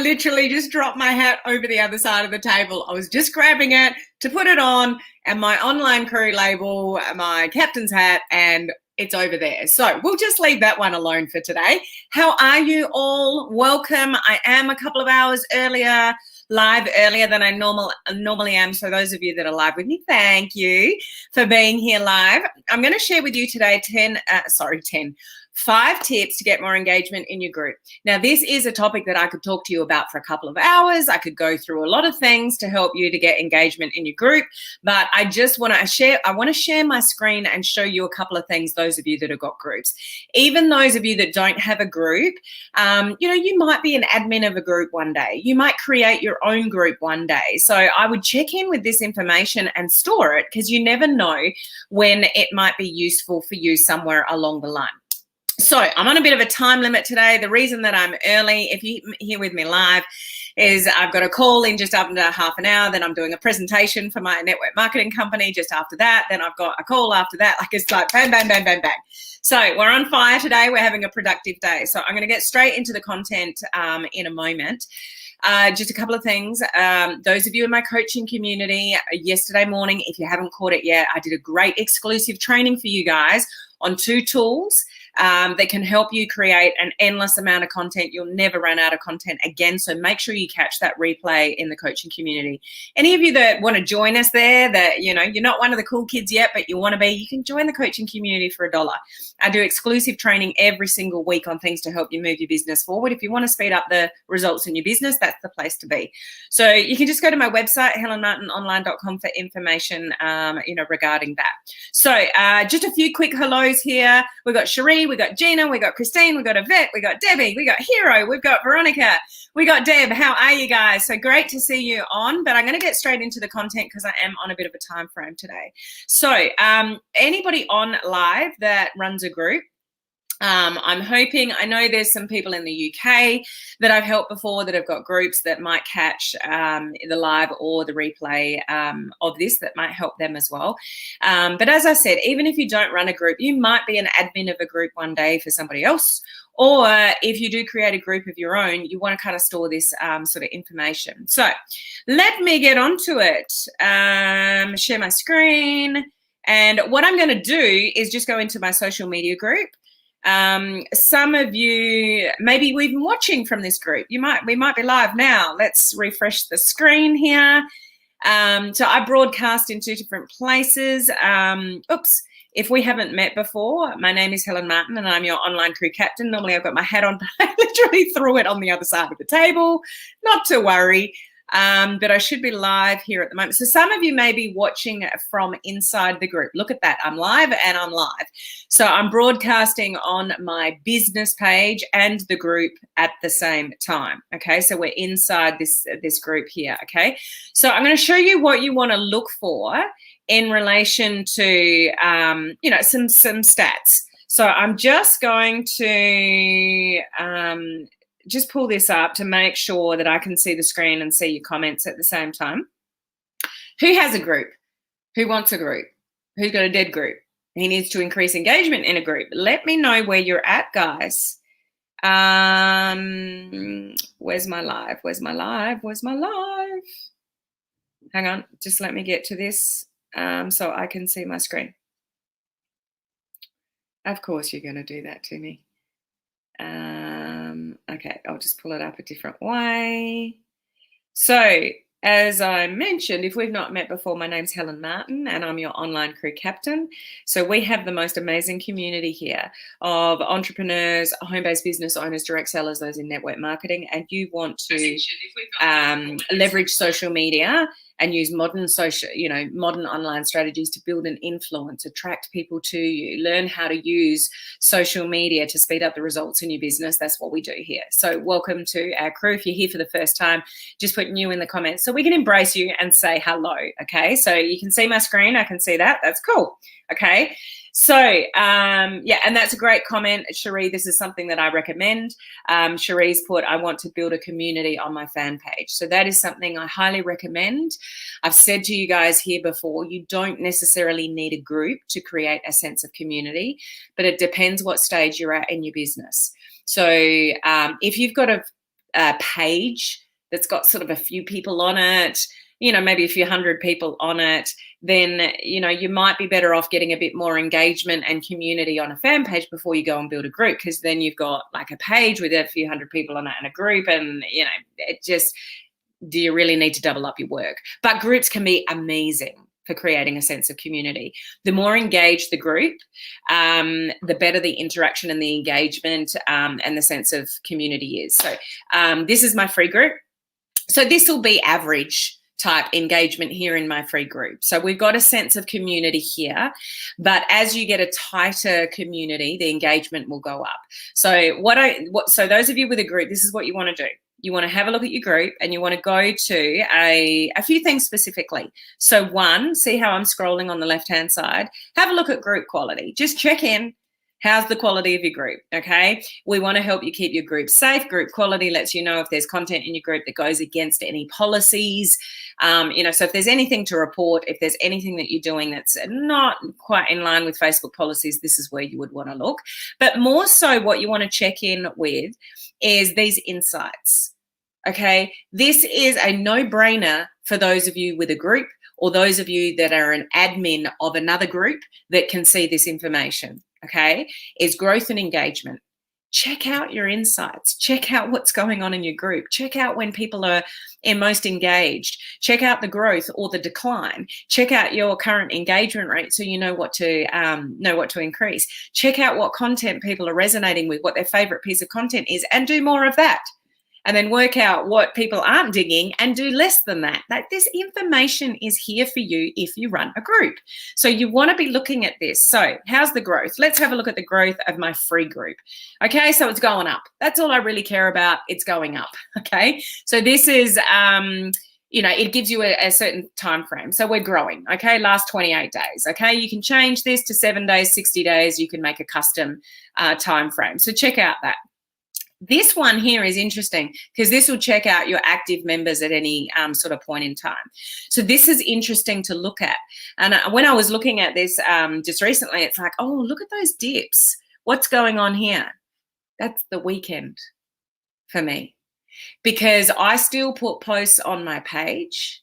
literally just dropped my hat over the other side of the table. I was just grabbing it to put it on, and my online crew label, my captain's hat, and it's over there. So we'll just leave that one alone for today. How are you all? Welcome. I am a couple of hours live earlier than I normally am. So those of you that are live with me, thank you for being here live. I'm going to share with you today 5 tips to get more engagement in your group. Now, this is a topic that I could talk to you about for a couple of hours. I could go through a lot of things to help you to get engagement in your group, but I just want to share my screen and show you a couple of things, those of you that have got groups. Even those of you that don't have a group, you might be an admin of a group one day. You might create your own group one day. So I would check in with this information and store it, because you never know when it might be useful for you somewhere along the line. So I'm on a bit of a time limit today. The reason that I'm early, if you're here with me live, is I've got a call in just under half an hour. Then I'm doing a presentation for my network marketing company just after that. Then I've got a call after that. Like, it's like bang, bang, bang, bang, bang. So we're on fire today. We're having a productive day. So I'm going to get straight into the content in a moment. Just a couple of things. Those of you in my coaching community, yesterday morning, if you haven't caught it yet, I did a great exclusive training for you guys on 2 tools that can help you create an endless amount of content. You'll never run out of content again. So make sure you catch that replay in the coaching community. Any of you that want to join us there, that, you're not one of the cool kids yet, but you want to be, you can join the coaching community for $1. I do exclusive training every single week on things to help you move your business forward. If you want to speed up the results in your business, that's the place to be. So you can just go to my website, helenmartinonline.com, for information, regarding that. So just a few quick hellos here. We've got Cherie, we got Gina, we got Christine, we got Yvette, we got Debbie, we got Hero, we've got Veronica, we got Deb. How are you guys? So great to see you on, but I'm going to get straight into the content because I am on a bit of a time frame today. So anybody on live that runs a group, I'm hoping, I know there's some people in the UK that I've helped before that have got groups that might catch the live or the replay of this, that might help them as well. But as I said, even if you don't run a group, you might be an admin of a group one day for somebody else. Or if you do create a group of your own, you want to kind of store this sort of information. So let me get onto it. Share my screen. And what I'm going to do is just go into my social media group. Some of you maybe we've been watching from this group. We might be live now. Let's refresh the screen here. So I broadcast in 2 different places. If we haven't met before, my name is Helen Martin and I'm your online crew captain. Normally I've got my hat on, but I literally threw it on the other side of the table. Not to worry. But I should be live here at the moment. So some of you may be watching from inside the group. Look at that. I'm live and I'm live. So I'm broadcasting on my business page and the group at the same time. Okay. So we're inside this group here. Okay. So I'm going to show you what you want to look for in relation to, some stats. So I'm just going to, just pull this up to make sure that I can see the screen and see your comments at the same time. Who has a group? Who wants a group? Who's got a dead group? He needs to increase engagement in a group. Let me know where you're at, guys. Where's my live? Where's my live? Where's my live? Hang on, just let me get to this so I can see my screen. Of course you're going to do that to me. Okay, I'll just pull it up a different way. So, as I mentioned, if we've not met before, my name's Helen Martin and I'm your online crew captain. So we have the most amazing community here of entrepreneurs, home-based business owners, direct sellers, those in network marketing, and you want to leverage social media and use modern online strategies to build an influence, attract people to you, learn how to use social media to speed up the results in your business. That's what we do here. So welcome to our crew. If you're here for the first time, just put new in the comments so we can embrace you and say hello. Okay, so you can see my screen. I can see that. That's cool. Okay. So, and that's a great comment, Cherie. This is something that I recommend. Cherie's put, I want to build a community on my fan page. So that is something I highly recommend. I've said to you guys here before, you don't necessarily need a group to create a sense of community, but it depends what stage you're at in your business. So if you've got page that's got sort of a few people on it, maybe a few hundred people on it, then, you might be better off getting a bit more engagement and community on a fan page before you go and build a group, because then you've got like a page with a few hundred people on it and a group, and, it just, do you really need to double up your work? But groups can be amazing for creating a sense of community. The more engaged the group, the better the interaction and the engagement and the sense of community is. So this is my free group. So this will be average type engagement here in my free group. So we've got a sense of community here, but as you get a tighter community, the engagement will go up. So so those of you with a group, this is what you want to do. You want to have a look at your group, and you want to go to a few things specifically. So one, see how I'm scrolling on the left-hand side? Have a look at group quality. Just check in. How's the quality of your group? Okay. We want to help you keep your group safe. Group quality lets you know if there's content in your group that goes against any policies. So if there's anything to report, if there's anything that you're doing that's not quite in line with Facebook policies, this is where you would want to look. But more so, what you want to check in with is these insights. Okay. This is a no-brainer for those of you with a group, or those of you that are an admin of another group that can see this information. Okay, is growth and engagement. Check out your insights. Check out what's going on in your group. Check out when people are most engaged. Check out the growth or the decline. Check out your current engagement rate so you know what to increase. Check out what content people are resonating with, what their favorite piece of content is, and do more of that. And then work out what people aren't digging and do less than that. Like, this information is here for you if you run a group. So you want to be looking at this. So how's the growth? Let's have a look at the growth of my free group. Okay, so it's going up. That's all I really care about. It's going up. Okay, so this is, it gives you a certain time frame. So we're growing. Okay, last 28 days. Okay, you can change this to 7 days, 60 days. You can make a custom time frame. So check out that. This one here is interesting because this will check out your active members at any sort of point in time. So this is interesting to look at. And when I was looking at this just recently, it's like, oh, look at those dips. What's going on here? That's the weekend for me, because I still put posts on my page,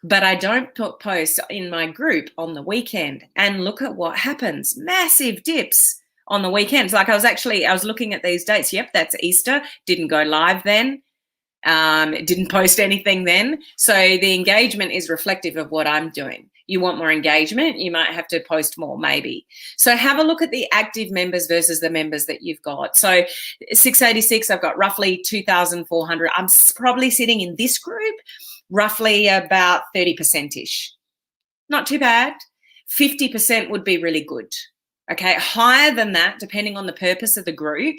but I don't put posts in my group on the weekend. And look at what happens. Massive dips on the weekends. Like, I was looking at these dates. Yep, that's Easter. Didn't go live then. Didn't post anything then. So the engagement is reflective of what I'm doing. You want more engagement, you might have to post more, maybe. So have a look at the active members versus the members that you've got. So 686, I've got roughly 2,400. I'm probably sitting in this group roughly about 30%-ish. Not too bad. 50% would be really good. Okay, higher than that, depending on the purpose of the group,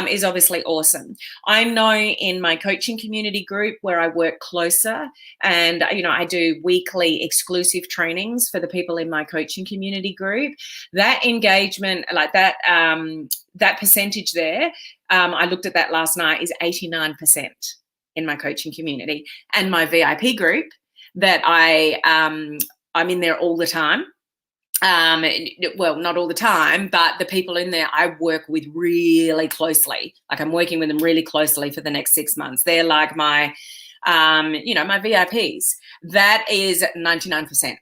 is obviously awesome. I know in my coaching community group where I work closer, and I do weekly exclusive trainings for the people in my coaching community group. That engagement, like that, that percentage there, I looked at that last night, is 89% in my coaching community. And my VIP group that I'm in there all the time. Well, not all the time, but the people in there I work with really closely. Like, I'm working with them really closely for the next 6 months. They're like my, my VIPs. That is 99%.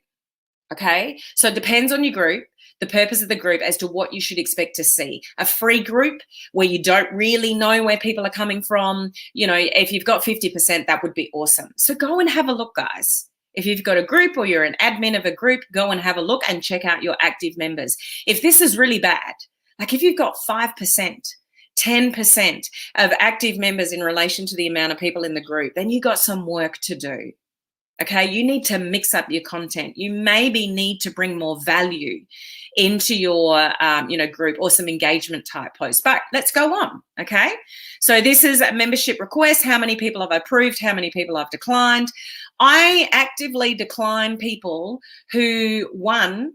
Okay. So it depends on your group, the purpose of the group, as to what you should expect to see. A free group where you don't really know where people are coming from, if you've got 50%, that would be awesome. So go and have a look, guys. If you've got a group or you're an admin of a group, go and have a look and check out your active members. If this is really bad, like if you've got 5%, 10% of active members in relation to the amount of people in the group, then you've got some work to do. Okay, you need to mix up your content. You maybe need to bring more value into your, group, or some engagement type posts. But let's go on. Okay, so this is a membership request. How many people have I approved? How many people I've declined? I actively decline people who, one,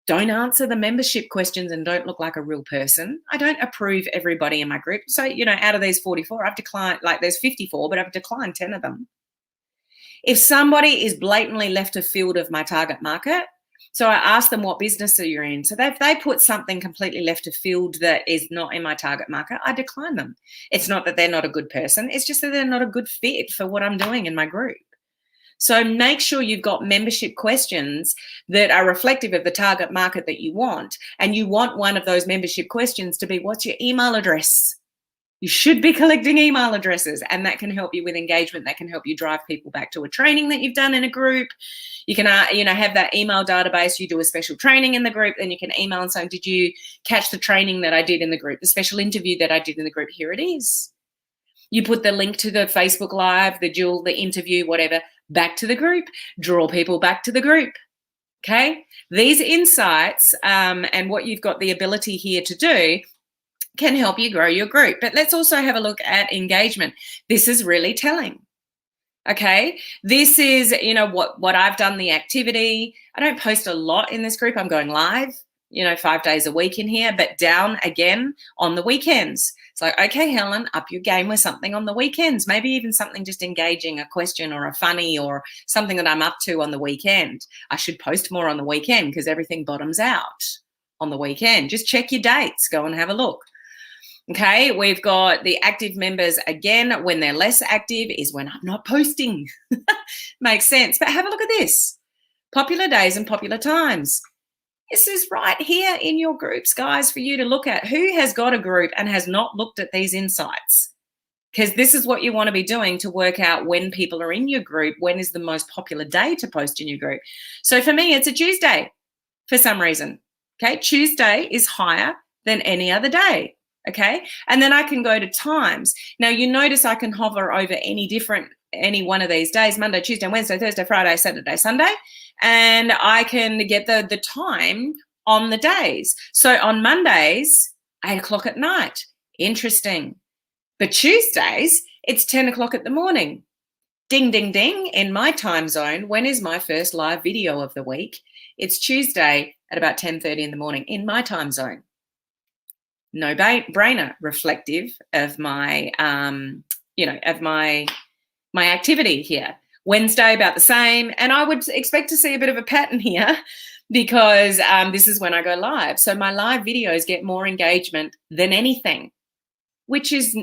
don't answer the membership questions and don't look like a real person. I don't approve everybody in my group. So, out of these 44, I've declined, like there's 54, but I've declined 10 of them. If somebody is blatantly left of field of my target market, So I ask them what business are you in. So if they put something completely left of field that is not in my target market, I decline them. It's not that they're not a good person. It's just that they're not a good fit for what I'm doing in my group. So make sure you've got membership questions that are reflective of the target market that you want. And you want one of those membership questions to be, what's your email address? You should be collecting email addresses, and that can help you with engagement. That can help you drive people back to a training that you've done in a group. You can, have that email database. You do a special training in the group, then you can email and say, did you catch the training that I did in the group, the special interview that I did in the group? Here it is. You put the link to the Facebook Live, the interview, whatever, back to the group. Draw people back to the group. Okay? These insights and what you've got the ability here to do can help you grow your group. But let's also have a look at engagement. This is really telling. Okay, this is, what I've done, the activity. I don't post a lot in this group. I'm going live, 5 days a week in here, but down again on the weekends. It's like, okay, Helen, up your game with something on the weekends, maybe even something just engaging, a question or a funny or something that I'm up to on the weekend. I should post more on the weekend because everything bottoms out on the weekend. Just check your dates, go and have a look. Okay, we've got the active members again. When they're less active is when I'm not posting. Makes sense. But have a look at this. Popular days and popular times. This is right here in your groups, guys, for you to look at. Who has got a group and has not looked at these insights? Because this is what you want to be doing to work out when people are in your group, when is the most popular day to post in your group. So for me, it's a Tuesday for some reason. Okay, Tuesday is higher than any other day. Okay, and then I can go to times. Now you notice I can hover over any one of these days, Monday, Tuesday, Wednesday, Thursday, Friday, Saturday, Sunday, and I can get the time on the days. So on Mondays, 8 o'clock at night. Interesting. But Tuesdays, it's 10 o'clock at the morning. Ding, ding, ding. In my time zone, when is my first live video of the week? It's Tuesday at about 10:30 in the morning in my time zone. No brainer, reflective of my, my activity here. Wednesday, about the same. And I would expect to see a bit of a pattern here because this is when I go live. So my live videos get more engagement than anything, which is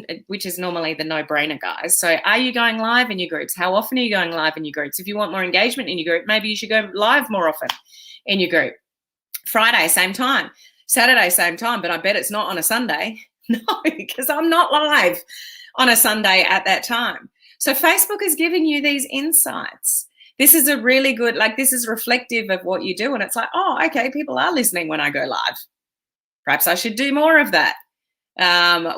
normally the no-brainer, guys. So are you going live in your groups? How often are you going live in your groups? If you want more engagement in your group, maybe you should go live more often in your group. Friday, same time. Saturday, same time, but I bet it's not on a Sunday. No, because I'm not live on a Sunday at that time. So Facebook is giving you these insights. This is a really good, this is reflective of what you do. And it's like, oh, okay, people are listening when I go live. Perhaps I should do more of that.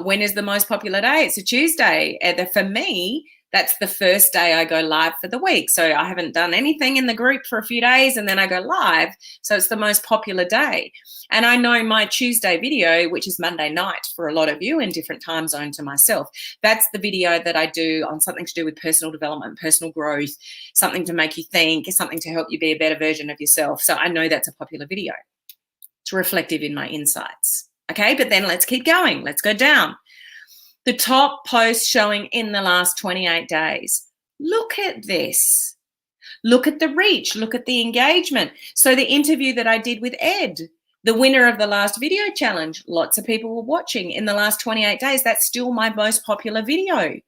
When is the most popular day? It's a Tuesday. For me, that's the first day I go live for the week. So I haven't done anything in the group for a few days and then I go live. So it's the most popular day. And I know my Tuesday video, which is Monday night for a lot of you in different time zone to myself, that's the video that I do on something to do with personal development, personal growth, something to make you think, something to help you be a better version of yourself. So I know that's a popular video. It's reflective in my insights. Okay, but then let's keep going. Let's go down. The top posts showing in the last 28 days. Look at this. Look at the reach. Look at the engagement. So the interview that I did with Ed, the winner of the last video challenge, lots of people were watching in the last 28 days. That's still my most popular video.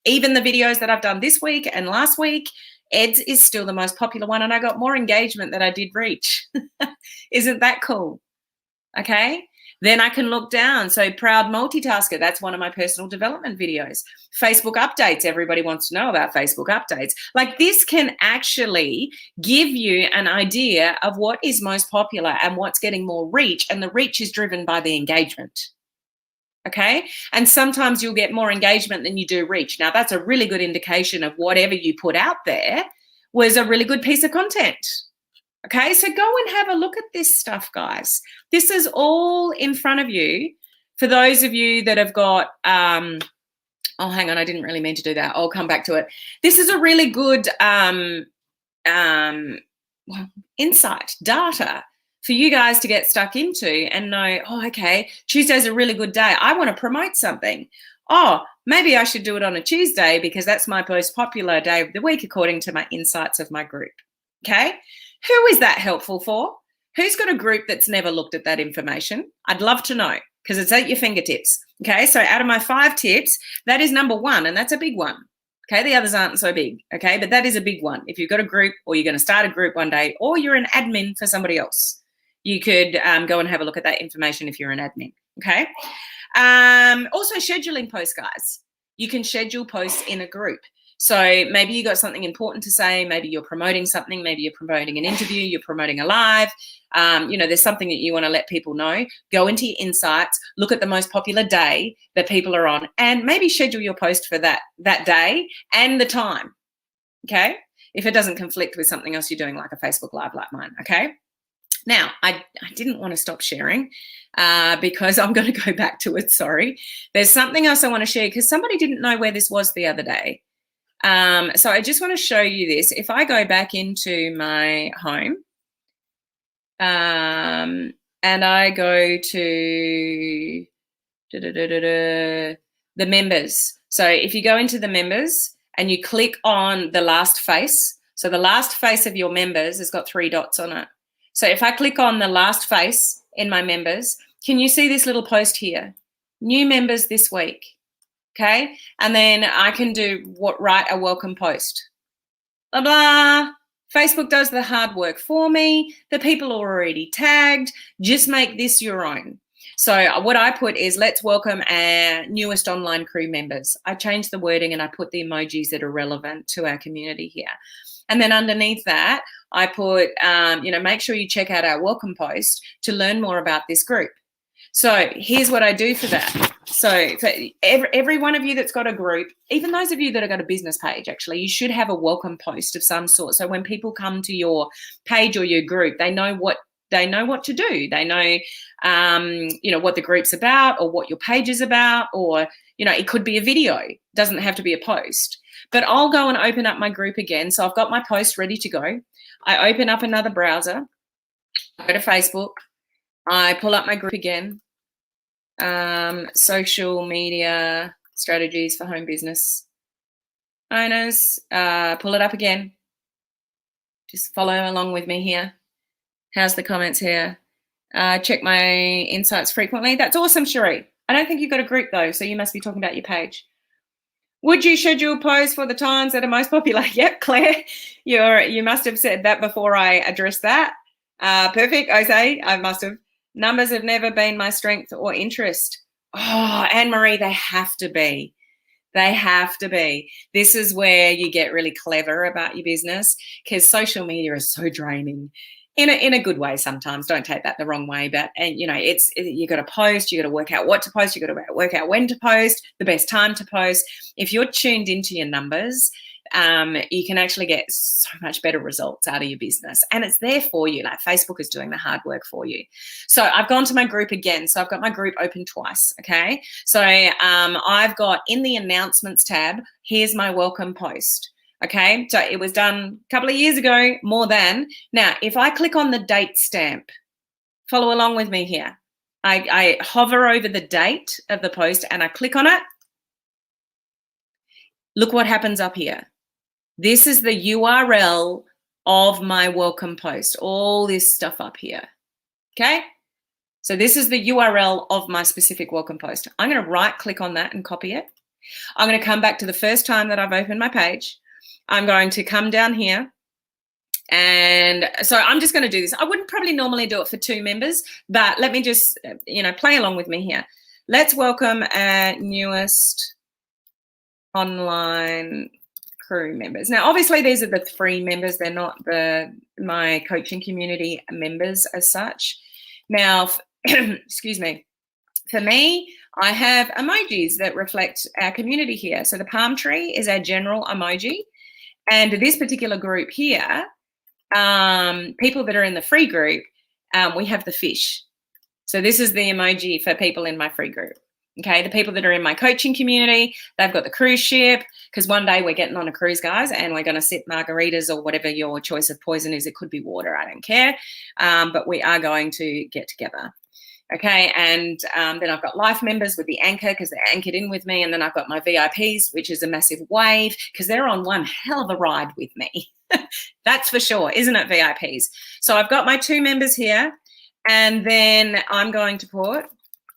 Even the videos that I've done this week and last week, Ed's is still the most popular one. And I got more engagement than I did reach. Isn't that cool? Okay. Then I can look down. So proud multitasker, that's one of my personal development videos. Facebook updates, everybody wants to know about Facebook updates. This can actually give you an idea of what is most popular and what's getting more reach. And the reach is driven by the engagement. Okay. And sometimes you'll get more engagement than you do reach. Now that's a really good indication of whatever you put out there was a really good piece of content. Okay, so go and have a look at this stuff, guys. This is all in front of you. For those of you that have got, oh, hang on, I didn't really mean to do that. I'll come back to it. This is a really good insight, data for you guys to get stuck into and know, oh, okay, Tuesday's a really good day. I want to promote something. Oh, maybe I should do it on a Tuesday because that's my most popular day of the week according to my insights of my group. Okay. Who is that helpful for? Who's got a group that's never looked at that information? I'd love to know, because it's at your fingertips. Okay, so out of my 5 tips, that is number 1, and that's a big one. Okay, the others aren't so big. Okay, but that is a big one. If you've got a group, or you're going to start a group one day, or you're an admin for somebody else, you could go and have a look at that information if you're an admin. Okay. Also, scheduling posts, guys. You can schedule posts in a group. So maybe you got something important to say. Maybe you're promoting something. Maybe you're promoting an interview. You're promoting a live. There's something that you want to let people know. Go into your insights. Look at the most popular day that people are on, and maybe schedule your post for that day and the time. Okay, if it doesn't conflict with something else you're doing, like a Facebook Live like mine. Okay. Now, I didn't want to stop sharing because I'm going to go back to it. Sorry. There's something else I want to share because somebody didn't know where this was the other day. So I just want to show you this. If I go back into my home and I go to the members. So if you go into the members and you click on the last face, so the last face of your members has got 3 dots on it. So if I click on the last face in my members, can you see this little post here? New members this week. Okay. And then I can write a welcome post. Blah, blah. Facebook does the hard work for me. The people are already tagged. Just make this your own. So what I put is, let's welcome our newest online crew members. I changed the wording and I put the emojis that are relevant to our community here. And then underneath that, I put, make sure you check out our welcome post to learn more about this group. So here's what I do for that. So for every one of you that's got a group, even those of you that have got a business page, actually, you should have a welcome post of some sort. So when people come to your page or your group, they know what to do. They know, what the group's about, or what your page is about, or, it could be a video. It doesn't have to be a post. But I'll go and open up my group again. So I've got my post ready to go. I open up another browser. I go to Facebook. I pull up my group again. Social media strategies for home business owners. Pull it up again. Just follow along with me here. How's the comments here? Check my insights frequently. That's awesome, Cherie. I don't think you've got a group though, so you must be talking about your page. Would you schedule posts for the times that are most popular? Yep, Claire, you must have said that before I addressed that. Perfect, Jose, I must have. Numbers have never been my strength or interest. Oh, Anne-Marie, they have to be. They have to be. This is where you get really clever about your business, because social media is so draining. In a good way sometimes. Don't take that the wrong way, but you got to post, you got to work out what to post, you got to work out when to post, the best time to post. If you're tuned into your numbers, you can actually get so much better results out of your business, and it's there for you. Like Facebook is doing the hard work for you. So I've gone to my group again. So I've got my group open twice. Okay. So I've got in the announcements tab, here's my welcome post. Okay, so it was done a couple of years ago, more than. Now, if I click on the date stamp, follow along with me here. I hover over the date of the post and I click on it. Look what happens up here. This is the URL of my welcome post, all this stuff up here. Okay, so this is the URL of my specific welcome post. I'm going to right click on that and copy it. I'm going to come back to the first time that I've opened my page. I'm going to come down here, and so I'm just going to do this. I wouldn't probably normally do it for 2 members, but let me just, play along with me here. Let's welcome our newest online crew members. Now, obviously, these are the free members. They're not my coaching community members as such. Now, excuse me, for me, I have emojis that reflect our community here. So the palm tree is our general emoji. And this particular group here, people that are in the free group, we have the fish. So this is the emoji for people in my free group. Okay, the people that are in my coaching community, they've got the cruise ship, because one day we're getting on a cruise, guys, and we're going to sip margaritas or whatever your choice of poison is. It could be water, I don't care. But we are going to get together. Okay, and then I've got life members with the anchor because they're anchored in with me, and then I've got my VIPs, which is a massive wave because they're on one hell of a ride with me. That's for sure, isn't it, VIPs? So I've got my 2 members here, and then I'm going to put,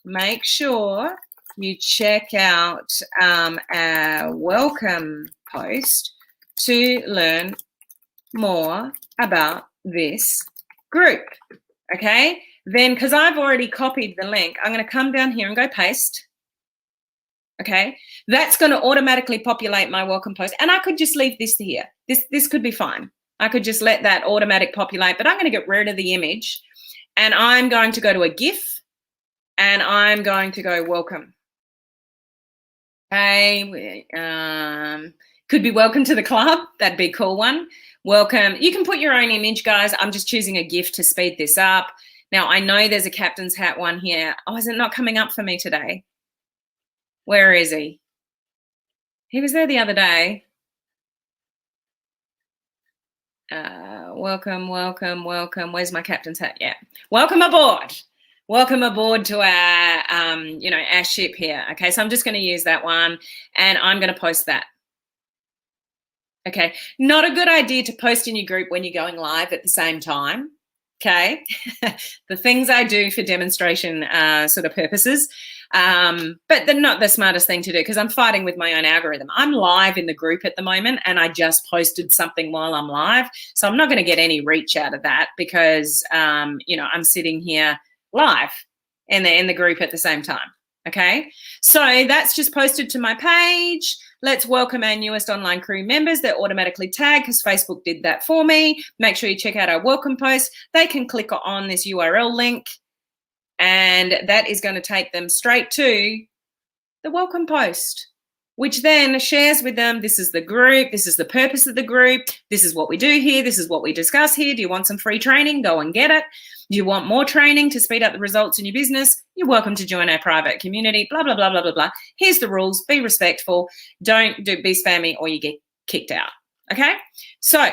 make sure you check out our welcome post to learn more about this group. Okay, then because I've already copied the link, I'm going to come down here and go paste. Okay, that's going to automatically populate my welcome post, and I could just leave this here. This could be fine. I could just let that automatic populate, but I'm going to get rid of the image, and I'm going to go to a GIF, and I'm going to go welcome. Okay, could be welcome to the club. That'd be a cool one. Welcome. You can put your own image, guys. I'm just choosing a GIF to speed this up. Now, I know there's a captain's hat one here. Oh, is it not coming up for me today? Where is he? He was there the other day. Welcome, welcome, welcome. Where's my captain's hat? Yeah. Welcome aboard. Welcome aboard to our, our ship here. Okay, so I'm just going to use that one, and I'm going to post that. Okay, not a good idea to post in your group when you're going live at the same time. Okay, the things I do for demonstration sort of purposes, but they're not the smartest thing to do because I'm fighting with my own algorithm. I'm live in the group at the moment, and I just posted something while I'm live, so I'm not going to get any reach out of that because I'm sitting here live in the group at the same time. Okay, so that's just posted to my page. Let's welcome our newest online crew members. They're automatically tagged because Facebook did that for me. Make sure you check out our welcome post. They can click on this URL link, and that is going to take them straight to the welcome post, which then shares with them, this is the group, this is the purpose of the group, this is what we do here, this is what we discuss here. Do you want some free training? Go and get it. Do you want more training to speed up the results in your business? You're welcome to join our private community, blah, blah, blah, blah, blah, blah. Here's the rules. Be respectful. Don't be spammy or you get kicked out. Okay? So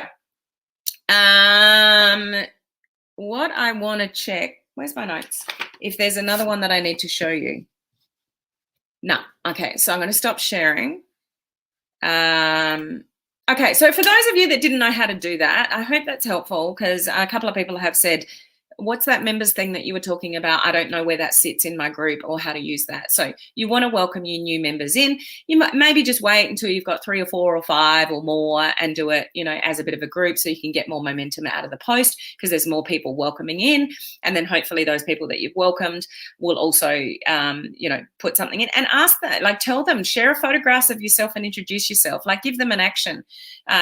what I want to check, where's my notes? If there's another one that I need to show you. No. Okay, so I'm going to stop sharing. Okay, so for those of you that didn't know how to do that, I hope that's helpful because a couple of people have said, what's that members thing that you were talking about? I don't know where that sits in my group or how to use that. So you want to welcome your new members in. You might maybe just wait until you've got 3 or 4 or 5 or more and do it, as a bit of a group so you can get more momentum out of the post because there's more people welcoming in. And then hopefully those people that you've welcomed will also, put something in and ask that, tell them, share photographs of yourself and introduce yourself, give them an action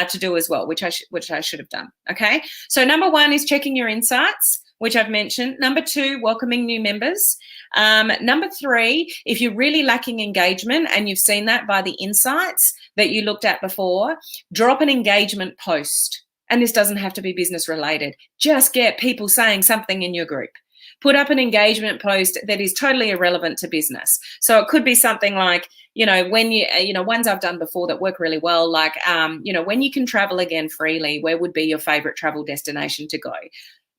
to do as well, which I should have done. Okay. So number 1 is checking your insights, which I've mentioned. Number 2, welcoming new members. Number 3, if you're really lacking engagement and you've seen that by the insights that you looked at before, drop an engagement post. And this doesn't have to be business related. Just get people saying something in your group. Put up an engagement post that is totally irrelevant to business. So it could be something like, when ones I've done before that work really well, when you can travel again freely, where would be your favorite travel destination to go?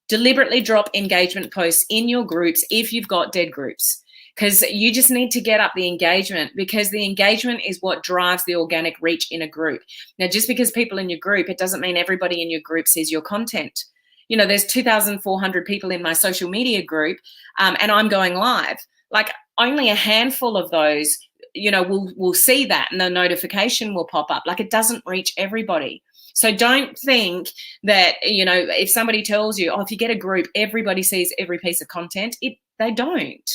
Deliberately drop engagement posts in your groups if you've got dead groups, because you just need to get up the engagement because the engagement is what drives the organic reach in a group. Now, just because people in your group, it doesn't mean everybody in your group sees your content. There's 2,400 people in my social media group and I'm going live. Only a handful of those, will see that and the notification will pop up. It doesn't reach everybody. So don't think that, if somebody tells you, if you get a group, everybody sees every piece of content. They don't.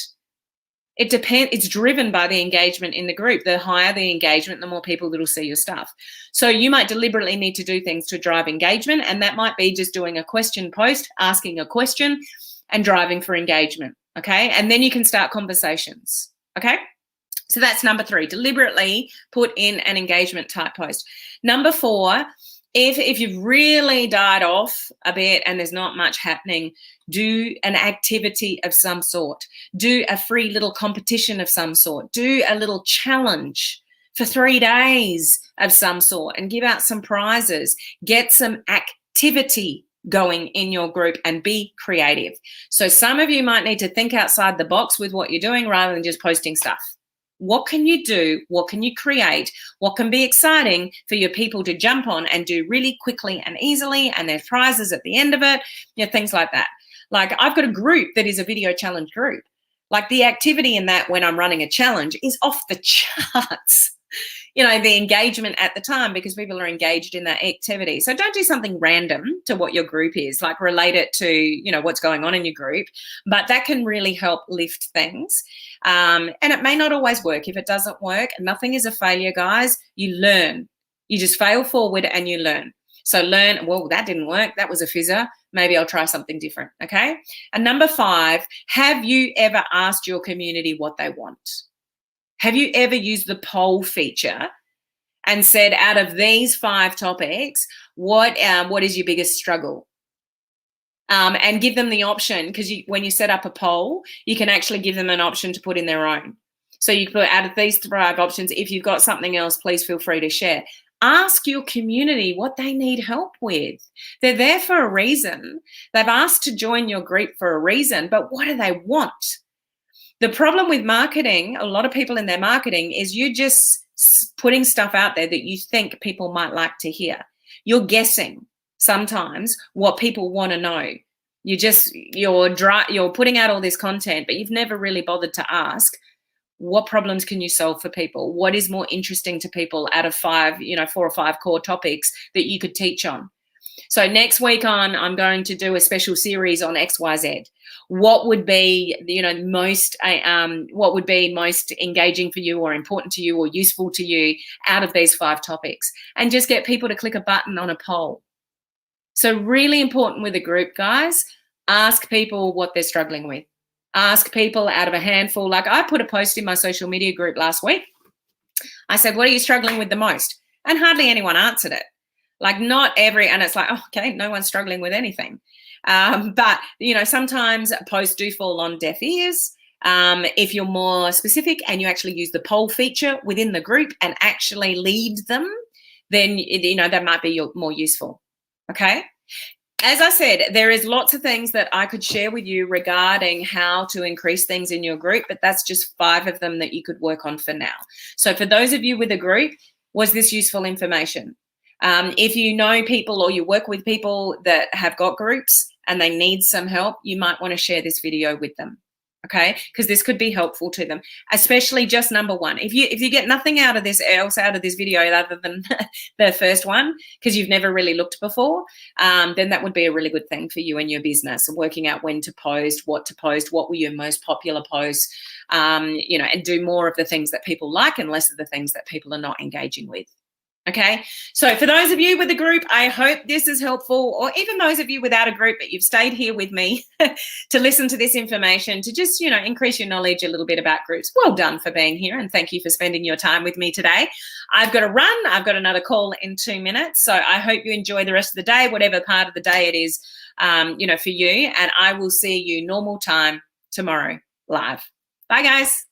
It depends. It's driven by the engagement in the group. The higher the engagement, the more people that will see your stuff. So you might deliberately need to do things to drive engagement, and that might be just doing a question post, asking a question and driving for engagement, okay? And then you can start conversations, okay? So that's number 3, deliberately put in an engagement type post. Number 4, if you've really died off a bit and there's not much happening, do an activity of some sort. Do a free little competition of some sort. Do a little challenge for 3 days of some sort and give out some prizes. Get some activity going in your group and be creative. So some of you might need to think outside the box with what you're doing rather than just posting stuff. What can you do? What can you create? What can be exciting for your people to jump on and do really quickly and easily? And there's prizes at the end of it, things like that. Like I've got a group that is a video challenge group. Like the activity in that when I'm running a challenge is off the charts. The engagement at the time, because people are engaged in that activity. So don't do something random to what your group is, like relate it to, what's going on in your group, but that can really help lift things. And it may not always work. If it doesn't work, nothing is a failure, guys. You learn. You just fail forward and you learn. So learn, well, that didn't work. That was a fizzer. Maybe I'll try something different, okay? And number 5, have you ever asked your community what they want? Have you ever used the poll feature and said, out of these 5 topics, what is your biggest struggle? And give them the option, because when you set up a poll, you can actually give them an option to put in their own. So you put out of these 5 options, if you've got something else, please feel free to share. Ask your community what they need help with. They're there for a reason. They've asked to join your group for a reason, but what do they want? The problem with marketing, a lot of people in their marketing, is you just putting stuff out there that you think people might like to hear. You're guessing sometimes what people want to know. You're putting out all this content, but you've never really bothered to ask, what problems can you solve for people? What is more interesting to people out of 5, 4 or 5 core topics that you could teach on? So next week I'm going to do a special series on XYZ. What would be, what would be most engaging for you or important to you or useful to you out of these 5 topics? And just get people to click a button on a poll. So really important with a group, guys, ask people what they're struggling with. Ask people out of a handful. Like I put a post in my social media group last week. I said, what are you struggling with the most? And hardly anyone answered it. Like and it's like, oh, okay, no one's struggling with anything. But, sometimes posts do fall on deaf ears. If you're more specific and you actually use the poll feature within the group and actually lead them, then, that might be more useful. Okay. As I said, there is lots of things that I could share with you regarding how to increase things in your group, but that's just 5 of them that you could work on for now. So for those of you with a group, was this useful information? If you know people or you work with people that have got groups and they need some help, you might want to share this video with them. Okay, because this could be helpful to them, especially just number 1. If you get nothing out of this video other than the first one, because you've never really looked before, then that would be a really good thing for you and your business, working out when to post, what were your most popular posts, and do more of the things that people like and less of the things that people are not engaging with. Okay, so for those of you with a group, I hope this is helpful, or even those of you without a group, but you've stayed here with me to listen to this information, to just, increase your knowledge a little bit about groups. Well done for being here, and thank you for spending your time with me today. I've got to run. I've got another call in 2 minutes, so I hope you enjoy the rest of the day, whatever part of the day it is, for you, and I will see you normal time tomorrow live. Bye, guys.